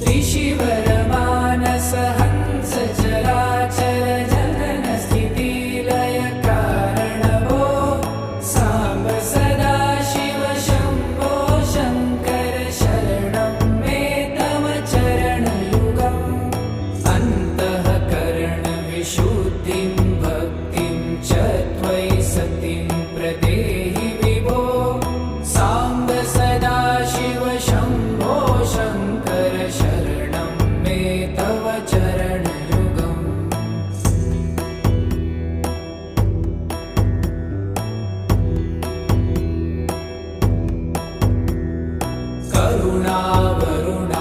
ऋषिवरमानस हंस चराचर जनन स्थिति लय कारणभो सांब सदा शिव शंभो शंकर शरणं मे तव चरणयुगम् अन्तःकरण विशुद्धिं भक्तिं च त्वयि सतिं प्रदेहि विभो सांब सदा शिव शंभो शंकर शरणं मे तव चरणयुगम् करुणावरुण